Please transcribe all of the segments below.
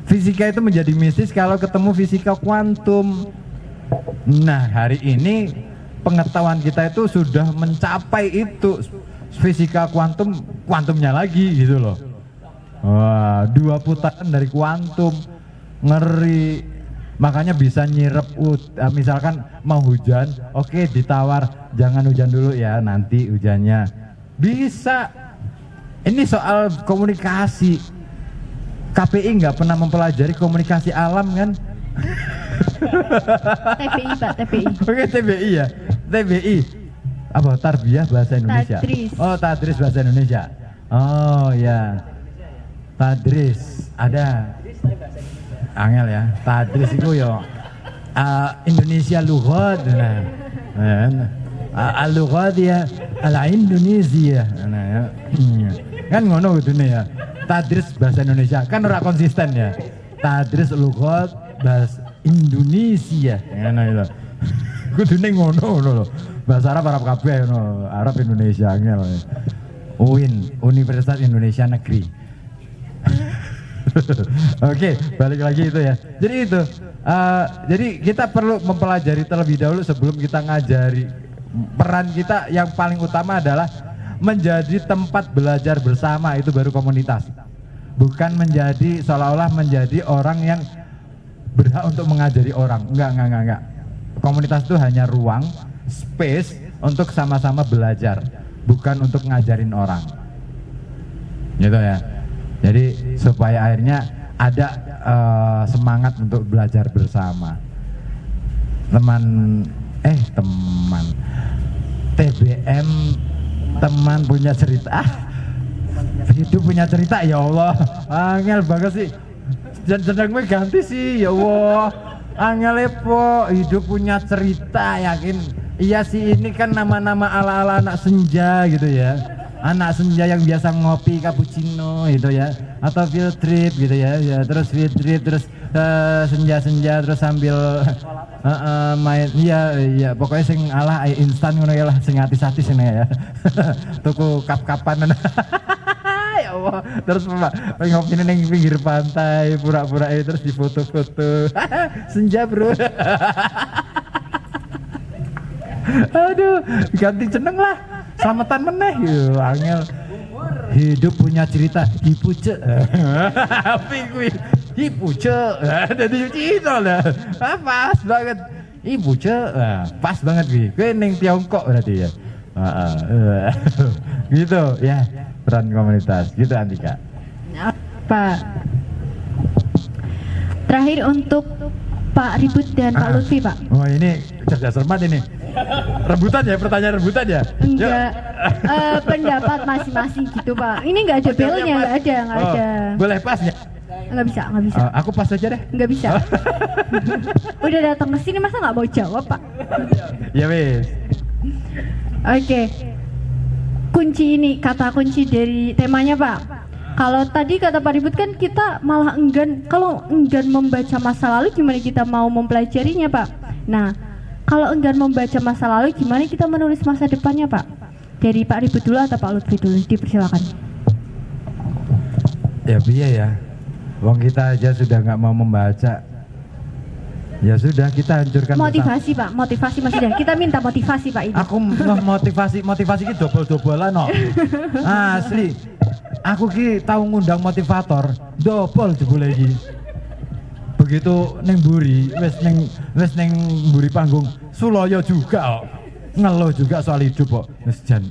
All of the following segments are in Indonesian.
Fisika itu menjadi mistis kalau ketemu fisika kuantum. Nah, hari ini pengetahuan kita itu sudah mencapai itu, fisika kuantumnya lagi gitu loh. Wah, 2 putaran dari kuantum, ngeri. Makanya bisa nyirep, misalkan mau hujan, oke, ditawar jangan hujan dulu ya, nanti hujannya. Bisa. Ini soal komunikasi. KPI nggak pernah mempelajari komunikasi alam kan? TPI Pak, TPI. Oke, TBI ya. TBI. Apa? Tarbiyah bahasa Indonesia. Tadris. Oh, tadris bahasa Indonesia. Oh ya. Tadris ada. Angel ya. Tadris itu yo Indonesia lughat. Al-lughat ya al-Indonesia. Kan ngono kudune ya. Tadris bahasa Indonesia kan ora konsisten ya. Tadris lughat bahasa Indonesia. Ngono itu. Kudune ngono lho. Bahasa Arab kabeh ngono. Arab Indonesia angel. UIN, Universitas Indonesia Negeri. Oke, balik lagi itu ya. Jadi itu. Jadi kita perlu mempelajari terlebih dahulu sebelum kita ngajari. Peran kita yang paling utama adalah menjadi tempat belajar bersama, itu baru komunitas. Bukan menjadi seolah-olah menjadi orang yang berhak untuk mengajari orang. Enggak. Komunitas itu hanya ruang, space untuk sama-sama belajar, bukan untuk ngajarin orang. Gitu ya. Jadi supaya akhirnya ada semangat untuk belajar bersama. Teman TBM, teman punya cerita, hidup punya cerita, ya Allah, angel banget sih. Sedang gue ganti sih, ya Allah, angel po, hidup punya cerita, yakin. Iya sih, ini kan nama-nama ala-ala anak senja gitu ya. Anak senja yang biasa ngopi cappuccino gitu ya, atau field trip gitu ya, terus field trip, terus senja-senja, terus sambil main, iya pokoknya sing ala instan ngono ya lah, sing hati-hati sini ya. Tuku kap-kapan. Ya Allah, terus ngopi neng pinggir pantai, pura-pura terus difoto-foto. Senja bro. Aduh, ganti jeneng lah. Selamatan meneh yo angel. Hidup punya cerita, hipuce. Apa kuwi? Hipuce. Dadi cerita lah. Pas banget. Hipuce. Pas banget kuwi. Kuwi ning Tiongkok berarti ya. Gitu ya, peran komunitas. Gitu Antika. Pak. Terakhir untuk Pak Ribut dan Pak Lutfi, Pak. Oh, ini cerdas cermat ini. Rebutan ya, pertanyaan rebutan ya? Enggak, pendapat masing-masing gitu Pak. Ini nggak ada belnya, nggak ada. Boleh pas ya? Nggak bisa. Aku pas aja deh. Nggak bisa. Udah datang ke sini masa nggak mau jawab Pak? Ya wes. Oke. Kunci ini, kata kunci dari temanya Pak. Kalau tadi kata Pak Ribut kan kita malah enggan, kalau enggan membaca masa lalu gimana kita mau mempelajarinya Pak? Nah, kalau enggan membaca masa lalu, gimana kita menulis masa depannya, Pak? Dari Pak Ribut dulu atau Pak Lutfi dulu? Dipersilakan. Ya biar ya, wong kita aja sudah nggak mau membaca. Ya sudah, kita hancurkan. Motivasi bersama. Pak, motivasi maksudnya. Kita minta motivasi Pak ini. Aku motivasi ki dobol-dobolan no. Asli. Aku ki tahu ngundang motivator, dobol jebule iki. Begitu neng buri, wes neng buri panggung Suloyo juga kok. Ngeluh juga soal hidup kok. Wes jan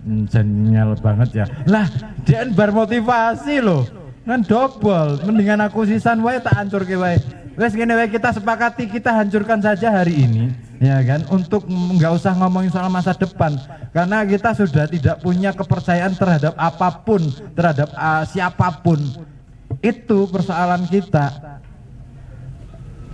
nyel banget ya. Lah, dia bar motivasi loh. Kan dobol, mendingan aku sisan wae tak hancurke wae. Wes ngene wae, kita sepakati kita hancurkan saja hari ini, ya kan? Untuk nggak usah ngomongin soal masa depan. Karena kita sudah tidak punya kepercayaan terhadap apapun, terhadap siapapun. Itu persoalan kita.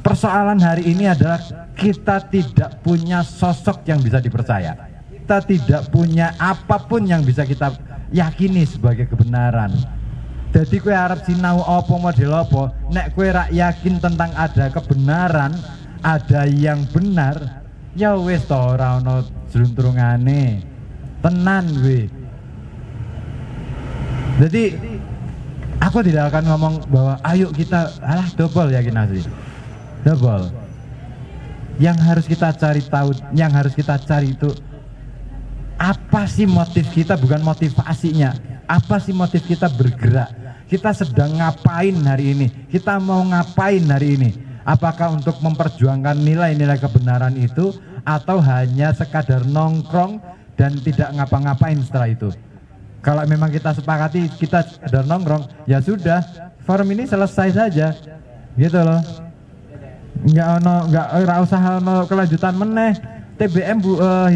Persoalan hari ini adalah kita tidak punya sosok yang bisa dipercaya. Kita tidak punya apapun yang bisa kita yakini sebagai kebenaran. Jadi kue harap sinau apa model apa, nek kue rak yakin tentang ada kebenaran, ada yang benar, ya wis to ora ono jluntrungane. Tenan gue. Jadi aku Aku tidak akan ngomong bahwa ayo kita double, yakin asli. Double. Yang harus kita cari tahu, yang harus kita cari itu apa sih motif kita, bukan motivasinya. Apa sih motif kita bergerak? Kita sedang ngapain hari ini? Kita mau ngapain hari ini? Apakah untuk memperjuangkan nilai-nilai kebenaran itu, atau hanya sekadar nongkrong dan tidak ngapa-ngapain setelah itu? Kalau memang kita sepakati kita sekadar nongkrong, ya sudah, forum ini selesai saja, gitu loh. Nggak usah ono kelanjutan meneh. TBM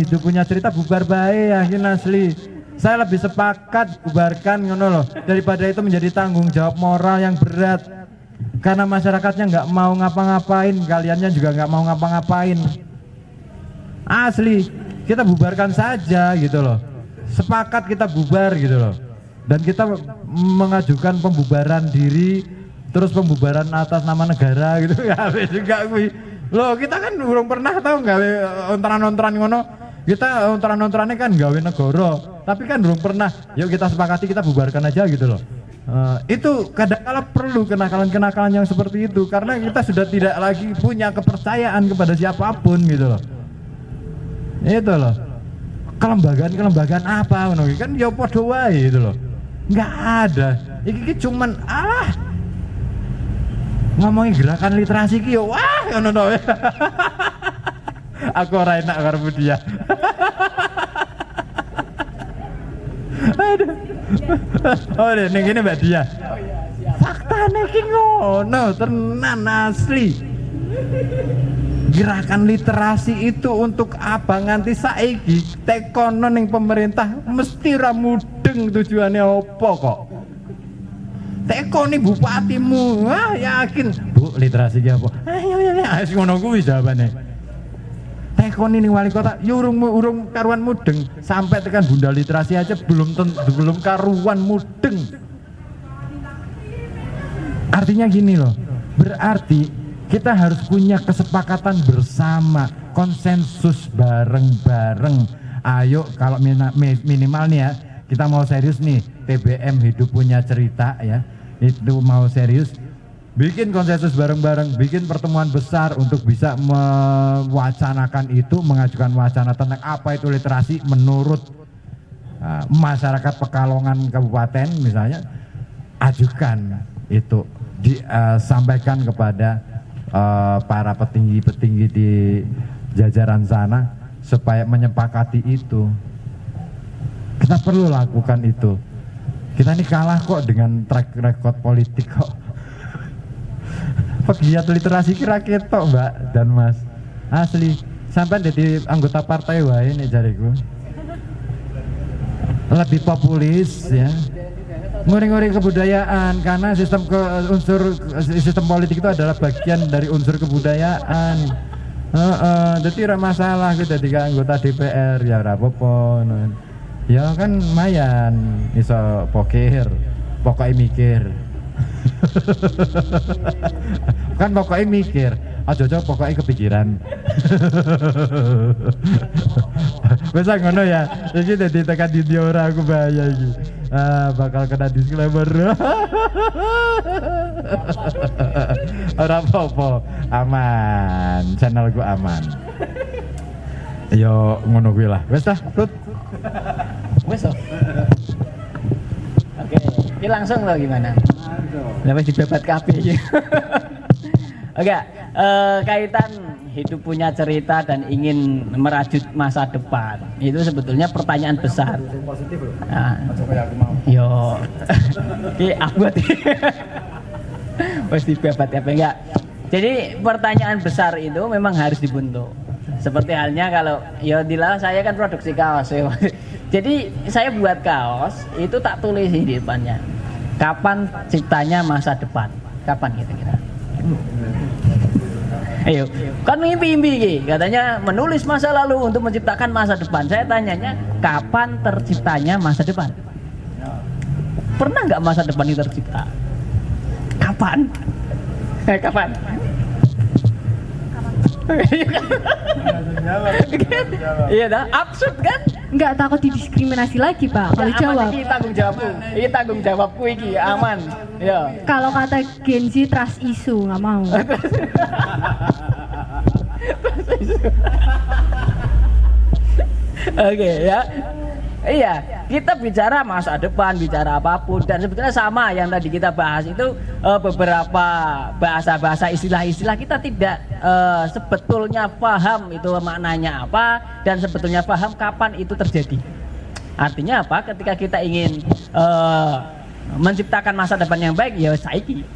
hidup punya cerita bubar bae, yakin asli. Saya lebih sepakat bubarkan ngono loh, daripada itu menjadi tanggung jawab moral yang berat. Karena masyarakatnya nggak mau ngapa-ngapain, kaliannya juga nggak mau ngapa-ngapain. Asli, kita bubarkan saja gitu loh. Sepakat kita bubar gitu loh. Dan kita mengajukan pembubaran diri, terus pembubaran atas nama negara gitu. Ya juga gue. Loh, kita kan belum pernah tahu gawe ontran-ontran ngono. Kita ontran-ontrannya kan gawe negara, tapi kan belum pernah. Yuk kita sepakati kita bubarkan aja gitu loh. Itu kadang-kala perlu kenakalan-kenakalan yang seperti itu, karena kita sudah tidak lagi punya kepercayaan kepada siapapun gitu loh. Itu loh. Kelembagaan apa ngono kan ya padha wae gitu loh. Enggak ada. Iki cuman ngomongin gerakan literasi ki yo wah ngono to. Aku ora enak karo dia. Aduh. Oh, ning kene Mbak Dia. Faktane ki ngono, tenan asli. Gerakan literasi itu untuk apa nganti saiki tekono ning pemerintah mesti ra mudeng tujuannya apa kok. Tekoni bupatimu, yakin Bu literasi ki apa? Ayo wis ngono kuwi jawabane. Tekoni ning wali kota ya urung karuan mudeng, sampai tekan bunda literasi aja belum karuan mudeng. Artinya gini loh, berarti kita harus punya kesepakatan bersama, konsensus bareng-bareng. Ayo kalau minimal nih ya, kita mau serius nih, TBM hidup punya cerita ya, itu mau serius, bikin konsensus bareng-bareng, bikin pertemuan besar untuk bisa mewacanakan itu, mengajukan wacana tentang apa itu literasi menurut masyarakat Pekalongan Kabupaten misalnya, ajukan itu, disampaikan kepada para petinggi-petinggi di jajaran sana supaya menyepakati itu. Kita perlu lakukan itu. Kita ini kalah kok dengan track record politik kok. Pegiat literasi kira ketok Mbak dan Mas. Asli, sampai jadi anggota partai wae nih jariku. Lebih populis ya. Nguri-nguri kebudayaan, karena sistem politik itu adalah bagian dari unsur kebudayaan. Jadi ora masalah kita jadi anggota DPR ya ora apa-apa. Ya kan lumayan iso pokir, pokoknya mikir. Kan pokoknya mikir, aja pokoknya kepikiran. Wes ngono ya. Iki dadi tekan di ora aku bahaya iki. Bakal kena disclaimer. Ora apa-apa, aman, channel gua aman. Yo ngono kuwi lah. Wes dah, Rut. Wes. Oke, ini langsung loh gimana? Langsung. Wis dibebat kabeh iki. Oke, kaitan hidup punya cerita dan ingin merajut masa depan, itu sebetulnya pertanyaan besar. Positif loh. Nah, aku mau. Yo, ki abot. Wis dibebat apa enggak? Jadi pertanyaan besar itu memang harus dibentuk. Seperti halnya kalau ya dilah saya kan produksi kaos. Jadi saya buat kaos itu tak tulis di depannya. Kapan ciptanya masa depan? Kapan kira-kira? Ayo, kan mimpi-mimpi katanya menulis masa lalu untuk menciptakan masa depan. Saya tanyanya, kapan terciptanya masa depan? Pernah nggak masa depan itu tercipta? Kapan? Kapan? Iya dah, absurd kan? nggak takut didiskriminasi lagi Pak kalau Ya, jawab. aman, ini tanggung jawabku iki aman. Ya. Kalau kata Gen Z trust issue nggak mau. Oke ya. Iya, kita bicara masa depan, bicara apapun, dan sebetulnya sama yang tadi kita bahas itu beberapa bahasa-bahasa istilah-istilah kita tidak sebetulnya paham itu maknanya apa dan sebetulnya paham kapan itu terjadi. Artinya apa? Ketika kita ingin menciptakan masa depan yang baik, ya saiki,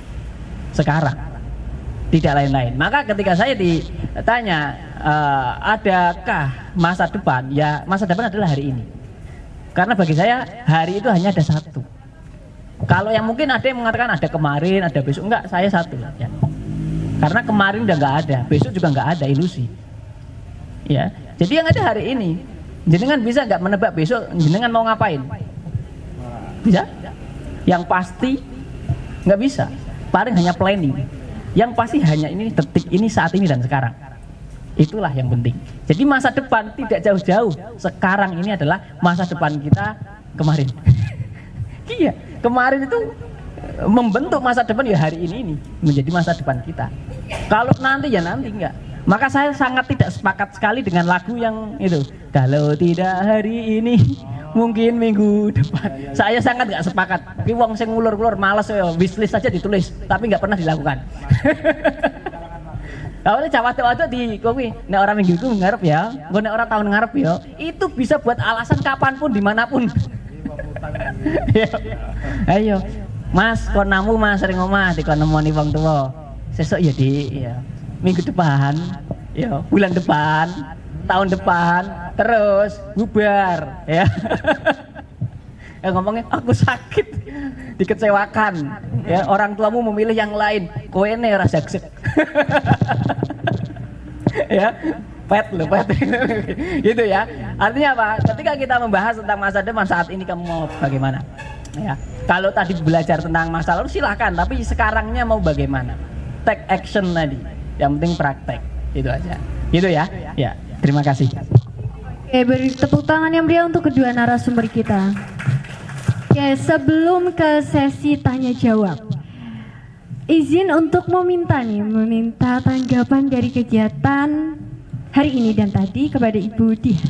sekarang, tidak lain-lain. Maka ketika saya ditanya adakah masa depan, ya masa depan adalah hari ini. Karena bagi saya hari itu hanya ada satu. Kalau yang mungkin ada yang mengatakan ada kemarin, ada besok, enggak, saya satu ya. Karena kemarin udah nggak ada, besok juga nggak ada, ilusi. Ya, jadi yang ada hari ini. Jenengan bisa nggak menebak besok jenengan mau ngapain? Bisa? Yang pasti nggak bisa. Paling hanya planning. Yang pasti hanya ini, detik ini, saat ini dan sekarang. Itulah yang penting. Jadi masa depan tidak jauh-jauh. Sekarang ini adalah masa depan kita kemarin. Iya, kemarin itu membentuk masa depan ya hari ini menjadi masa depan kita. Kalau nanti ya nanti enggak. Maka saya sangat tidak sepakat sekali dengan lagu yang itu. Kalau tidak hari ini, mungkin minggu depan. Saya sangat nggak sepakat. Ki wong sing ngulur-ngulur males ya, wishlist saja ditulis, tapi nggak pernah dilakukan. Awalnya cawat-cawat di kopi, nek orang minggu itu ngarep ya, gue nek orang tahun ngarep ya, itu bisa buat alasan kapanpun, dimanapun. Ayo, Mas, kon namu Mas sering omah di kon nemoni wong tua. Sesuk ya di, ya. Minggu depan, ya, bulan depan, tahun depan, terus bubar, ya. Ngomongnya aku sakit, dikecewakan, ya orang tuamu memilih yang lain, kowe ne rasa gesek. Ya, pet, gitu ya. Artinya apa? Ketika kita membahas tentang masa depan, saat ini kamu mau bagaimana? Ya, kalau tadi belajar tentang masa lalu silahkan, tapi sekarangnya mau bagaimana? Take action tadi, yang penting praktek, itu aja. Gitu ya. Ya, terima kasih. Oke, beri tepuk tangan yang meriah untuk kedua narasumber kita. Oke, sebelum ke sesi tanya jawab, izin untuk meminta tanggapan dari kegiatan hari ini dan tadi kepada Ibu Dia.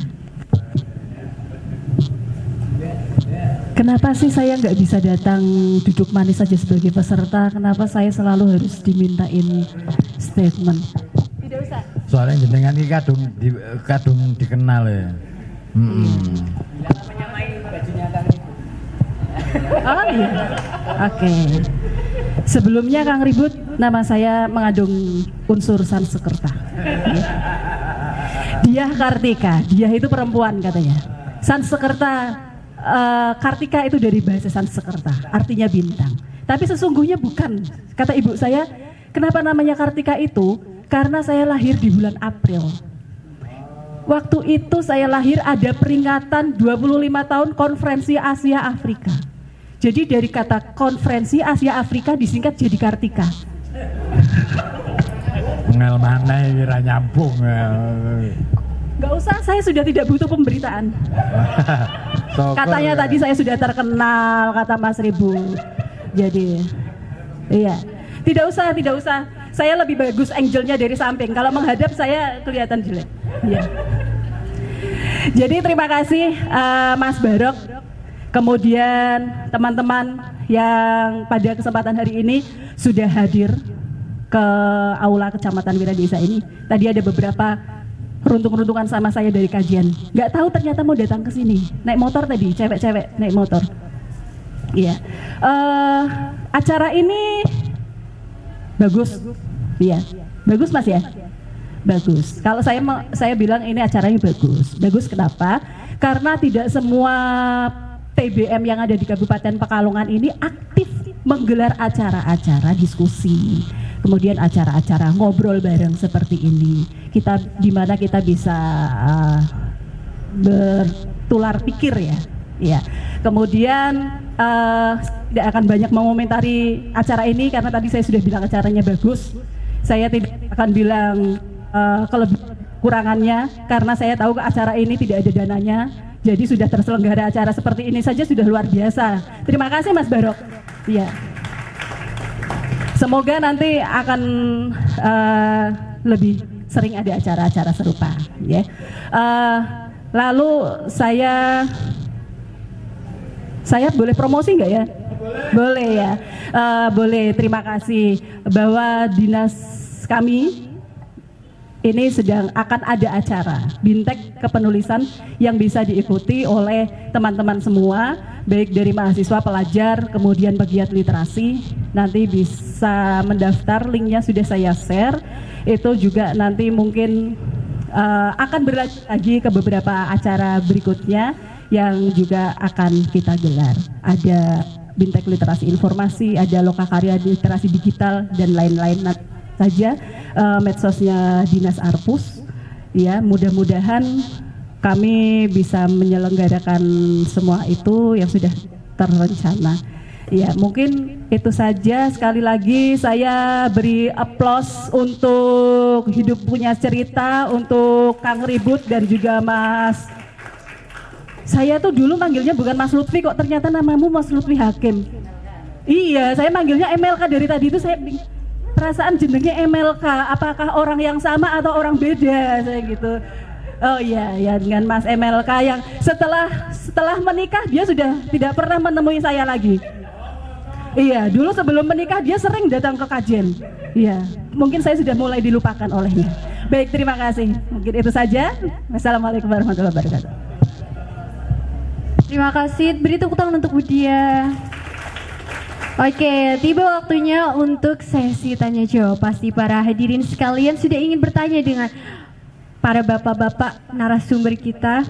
Kenapa sih saya nggak bisa datang duduk manis saja sebagai peserta? Kenapa saya selalu harus dimintain statement? Tidak usah. Soalnya jenengan ini kadung dikenal ya. Oh iya, oke. Sebelumnya Kang Ribut, nama saya mengandung unsur Sansekerta. Dia Kartika, dia itu perempuan katanya. Sansekerta, Kartika itu dari bahasa Sansekerta, artinya bintang. Tapi sesungguhnya bukan. Kata ibu saya, kenapa namanya Kartika itu? Karena saya lahir di bulan April. Waktu itu saya lahir ada peringatan 25 tahun Konferensi Asia Afrika. Jadi dari kata Konferensi Asia Afrika disingkat jadi Kartika. Ngel mana kira nyambung. Gak usah, saya sudah tidak butuh pemberitaan. Katanya tadi saya sudah terkenal, kata Mas Ribu. Jadi, iya. Tidak usah. Saya lebih bagus angle-nya dari samping. Kalau menghadap saya kelihatan jelek. Iya. Jadi terima kasih Mas Barok. Kemudian teman-teman yang pada kesempatan hari ini sudah hadir ke aula Kecamatan Wiradesa ini. Tadi ada beberapa runtung-runtungan sama saya dari kajian. Nggak tahu ternyata mau datang ke sini. Naik motor tadi, cewek-cewek naik motor. Iya. Acara ini bagus. Iya. Bagus Mas ya? Bagus. Kalau saya bilang ini acaranya bagus. Bagus kenapa? Karena tidak semua TBM yang ada di Kabupaten Pekalongan ini aktif menggelar acara-acara diskusi, kemudian acara-acara ngobrol bareng seperti ini. Di mana kita bisa bertular pikir ya. Ya. Kemudian tidak akan banyak mengomentari acara ini karena tadi saya sudah bilang acaranya bagus. Saya tidak akan bilang kekurangannya karena saya tahu acara ini tidak ada dananya. Jadi sudah terselenggara acara seperti ini saja sudah luar biasa. Terima kasih Mas Barok. Iya. Semoga nanti akan lebih sering ada acara-acara serupa. Ya. Lalu saya boleh promosi nggak ya? Boleh ya. Boleh. Terima kasih bahwa dinas kami ini sedang akan ada acara Bintek kepenulisan yang bisa diikuti oleh teman-teman semua, baik dari mahasiswa, pelajar, kemudian pegiat literasi. Nanti bisa mendaftar, linknya sudah saya share. Itu juga nanti mungkin akan berlanjut lagi ke beberapa acara berikutnya yang juga akan kita gelar. Ada Bintek literasi informasi, ada lokakarya literasi digital dan lain-lain saja. Medsosnya Dinas Arpus, ya, mudah-mudahan kami bisa menyelenggarakan semua itu yang sudah terencana. Ya, mungkin itu saja. Sekali lagi saya beri aplaus untuk Hidup Punya Cerita, untuk Kang Ribut dan juga Mas. Saya tuh dulu manggilnya bukan Mas Lutfi, kok ternyata namamu Mas Lutfi Hakim. Iya, saya manggilnya MLK dari tadi itu saya perasaan jenengnya MLK, apakah orang yang sama atau orang beda, saya gitu. Oh iya, ya dengan Mas MLK yang setelah menikah dia sudah tidak pernah menemui saya lagi. Iya, dulu sebelum menikah dia sering datang ke kajian. Iya, mungkin saya sudah mulai dilupakan olehnya. Baik, terima kasih. Mungkin itu saja. Wassalamualaikum warahmatullahi wabarakatuh. Terima kasih. Beri tepuk tangan untuk Budia. Oke, tiba waktunya untuk sesi tanya jawab. Pasti para hadirin sekalian sudah ingin bertanya dengan para bapak-bapak narasumber kita.